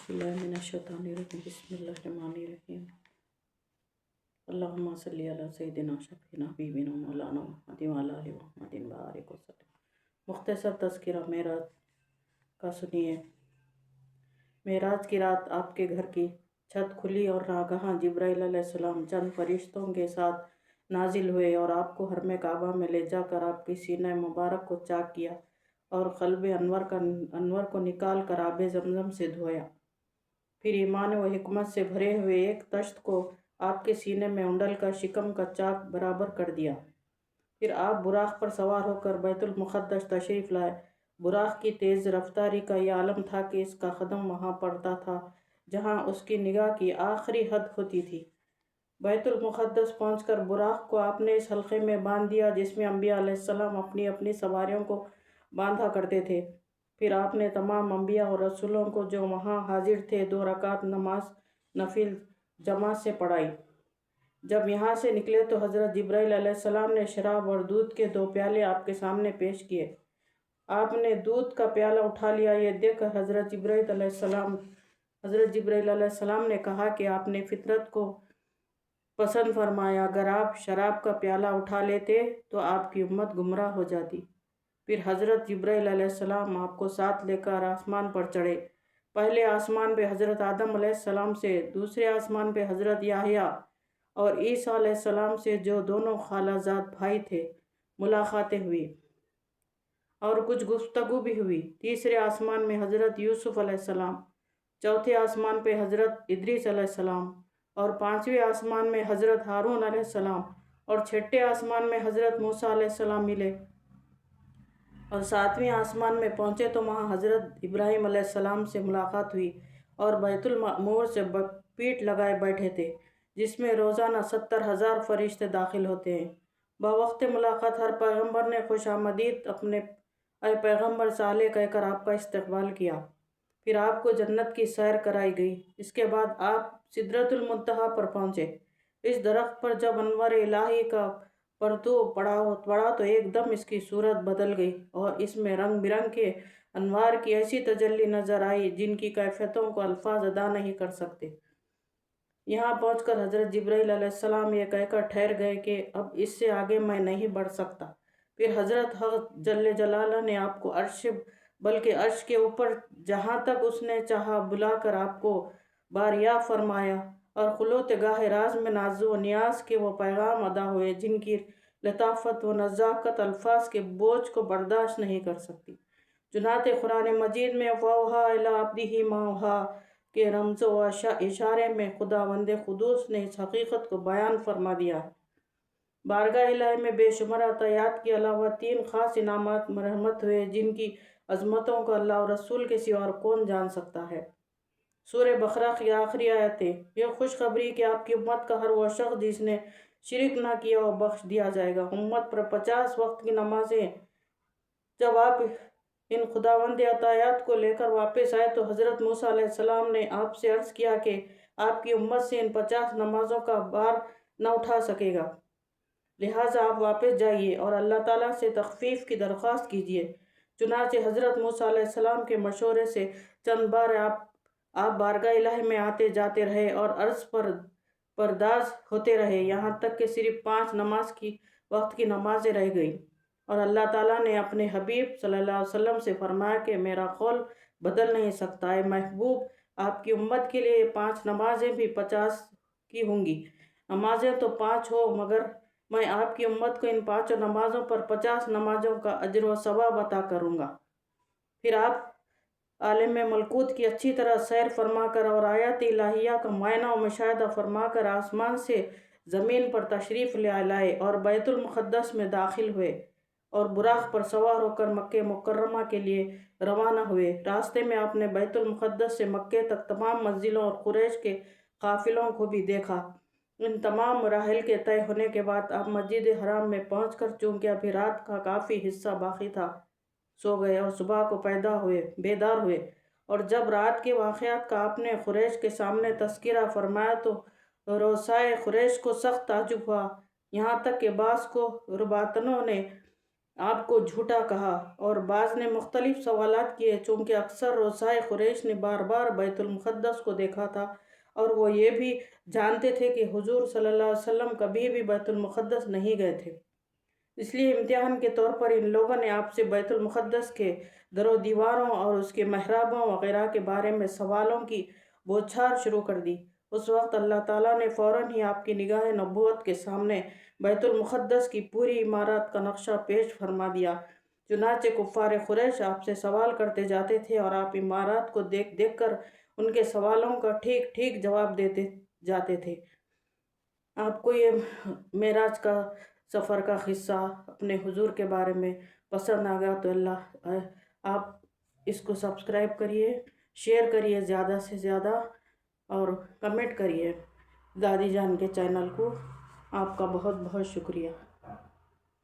बिस्मिल्लाहिर्रहमानिर्रहीम बिस्मिल्लाहिर्रहमानिर्रहीम अल्लाहुम्मा सल्ली अला सय्यिदिना शफ़ीना हबीबिना मौलाना मुहम्मदिन व अला आलिहि मुहम्मदिन व बारिक वसल्लम। मुख्तसर तज़किरा मेराज का सुनिए। मेराज की रात आपके घर की छत खुली और नागहां जिब्राइल अलैहिस्सलाम चंद फरिश्तों के साथ नाजिल हुए और आपको हरम काबा में ले जाकर आपकी सीने मुबारक को चाक किया और क़ल्ब अनवर को निकाल कर आबे ज़मज़म से धोया। फिर ईमान व हिकमत से भरे हुए एक तश्त को आपके सीने में उंडल कर शिकम का चाक बराबर कर दिया। फिर आप बुराक पर सवार होकर बैतुल मुक़द्दस तशरीफ़ लाए। बुराक की तेज़ रफ्तारी का यह आलम था कि इसका कदम वहाँ पड़ता था जहाँ उसकी निगाह की आखिरी हद होती थी। बैतुल मुक़द्दस पहुँचकर बुराक को आपने इस हल्के में बांध दिया जिसमें अम्बिया अलैहिस्सलाम अपनी अपनी सवारियों को बांधा करते थे। फिर आपने तमाम अम्बिया और रसूलों को जो वहाँ हाजिर थे 2 रकात नमाज नफिल जमात से पढ़ाई। जब यहाँ से निकले तो हज़रत जिब्राइल अलैहिस्सलाम ने शराब और दूध के 2 प्याले आपके सामने पेश किए। आपने दूध का प्याला उठा लिया। ये देखकर हज़रत जिब्राइल अलैहिस्सलाम ने कहा कि आपने फितरत को पसंद फरमाया। अगर आप शराब का प्याला उठा लेते तो आपकी उम्मत गुमराह हो जाती। फिर हज़रत जिब्राइल अलैहिस्सलाम आपको साथ लेकर आसमान पर चढ़े। पहले आसमान पे हज़रत आदम अलैहिस्सलाम से, दूसरे आसमान पे हज़रत याहया और ईसा अलैहिस्सलाम से, जो दोनों खालाजाद भाई थे, मुलाकातें हुई और कुछ गुफ्तगू भी हुई। तीसरे आसमान में हज़रत यूसुफ अलैहिस्सलाम, चौथे आसमान पे हज़रत इदरीस अलैहिस्सलाम और 5वें आसमान में हज़रत हारून अलैहिस्सलाम और 6ठे आसमान में हज़रत मूसा अलैहिस्सलाम मिले और 7वें आसमान में पहुँचे तो वहाँ हज़रत इब्राहीम अलैहिस्सलाम से मुलाकात हुई और बैतुल मामूर से पीठ लगाए बैठे थे जिसमें रोज़ाना 70,000 फरिश्ते दाखिल होते हैं। बवक्त मुलाकात हर पैगम्बर ने खुशामदीद अपने पैगम्बर साले कहकर आपका इस्तकबाल किया। फिर आपको जन्नत की सैर कराई गई। इसके बाद आप सिदरतुल मुंतहा पर पहुँचे। इस दरख्त पर जब अनवर इलाही का परतू पड़ा तो एकदम इसकी सूरत बदल गई और इसमें रंग बिरंग के अनवार की ऐसी तजल्ली नज़र आई जिनकी कैफियतों को अल्फाज अदा नहीं कर सकते। यहाँ पहुँचकर हज़रत जिब्राइल अलैहिस्सलाम ये कहकर ठहर गए कि अब इससे आगे मैं नहीं बढ़ सकता। फिर हज़रत हक़ जल्ले जलाला ने आपको बल्कि अर्श के ऊपर जहाँ तक उसने चाहा बुलाकर आपको बारिया फरमाया और खुलोत गाह राज में नाज़ो नियाज के वो पैगाम अदा हुए जिनकी लताफ़त व नज़ाकत अल्फाज के बोझ को बर्दाश्त नहीं कर सकती। चुनाते कुरान मजीद में फ़ौहा इला अब्दिही मा औहा के रमज़ो व इशारे में खुदावंद खुदूस ने इस हकीकत को बयान फरमा दिया है। बारगाह इलाही में बेशुमार अतायात के अलावा 3 ख़ास इनामात मरहमत हुए जिनकी अज़मतों को अल्लाह और रसूल के सिवा और कौन जान सकता है। सूरह बकरा की आखिरी आयतें यह खुशखबरी कि आपकी उम्मत का हर वो शख्स जिसने शिरक ना किया और बख्श दिया जाएगा। उम्मत पर 50 वक्त की नमाजें। जब आप इन खुदावंद अतायात को लेकर वापस आए तो हज़रत मूसा अलैहिस्सलाम ने आपसे अर्ज़ किया कि आपकी उम्मत से इन 50 नमाजों का भार न उठा सकेगा, लिहाजा आप वापस जाइए और अल्लाह ताला से तख़फ़ीफ़ की दरख्वास्त कीजिए। चुनांचे हज़रत मूसा अलैहिस्सलाम के मशवरे से चंद बार आप बारगाह इलाही में आते जाते रहे और अर्ज़ पर बर्दाश्त होते रहे, यहाँ तक कि सिर्फ 5 नमाज की वक्त की नमाजें रह गई और अल्लाह ताला ने अपने हबीब सल्लल्लाहु अलैहि वसल्लम से फरमाया कि मेरा कौल बदल नहीं सकता है महबूब, आपकी उम्मत के लिए 5 नमाजें भी 50 की होंगी। नमाजें तो 5 हो मगर मैं आपकी उम्मत को इन 5 नमाज़ों पर 50 नमाज़ों का अजर व सवाब अता करूँगा। फिर आप आलम मलकूत की अच्छी तरह सैर फरमाकर और आयत इलाहिया का मुआयना व मुशाहिदा फरमाकर आसमान से ज़मीन पर तशरीफ़ ले लाए और बैतुल मुक़द्दस में दाखिल हुए और बुराक पर सवार होकर मक्के मुकर्रमा के लिए रवाना हुए। रास्ते में आपने बैतुल मुक़द्दस से मक्के तक तमाम मंजिलों और कुरैश के काफ़िलों को भी देखा। इन तमाम मराहिल के तय होने के बाद आप मस्जिद हराम में पहुंचकर चूँकि अभी रात का काफ़ी हिस्सा बाकी था, सो गए और सुबह को बेदार हुए और जब रात के वाक़यात का आपने कुरैश के सामने तज़किरा फरमाया तो रोसाए कुरैश को सख्त ताजुब हुआ, यहाँ तक कि बास को रुबातनों ने آپ کو جھوٹا کہا، اور بعض نے مختلف سوالات کیے، چونکہ اکثر رؤسائے قریش نے بار بار بیت المقدس کو دیکھا تھا اور وہ یہ بھی جانتے تھے کہ حضور صلی اللہ علیہ وسلم کبھی بھی بیت المقدس نہیں گئے تھے۔ اس لیے امتحان کے طور پر ان لوگوں نے آپ سے بیت المقدس کے در و دیواروں اور اس کے محرابوں وغیرہ کے بارے میں سوالوں کی بوچھار شروع کر دی۔ اس وقت اللہ تعالیٰ نے فوراً ہی آپ کی نگاہ نبوت کے سامنے بیت المقدس کی پوری عمارت کا نقشہ پیش فرما دیا۔ چنانچہ کفار قریش آپ سے سوال کرتے جاتے تھے اور آپ عمارت کو دیکھ دیکھ کر ان کے سوالوں کا ٹھیک ٹھیک جواب دیتے جاتے تھے۔ آپ کو یہ معراج کا سفر کا قصہ اپنے حضور کے بارے میں پسند آ گیا تو آپ اس کو سبسکرائب کریے، شیئر کریے زیادہ سے زیادہ، اور کمنٹ کریے دادی جان کے چینل کو۔ آپ کا بہت بہت شکریہ۔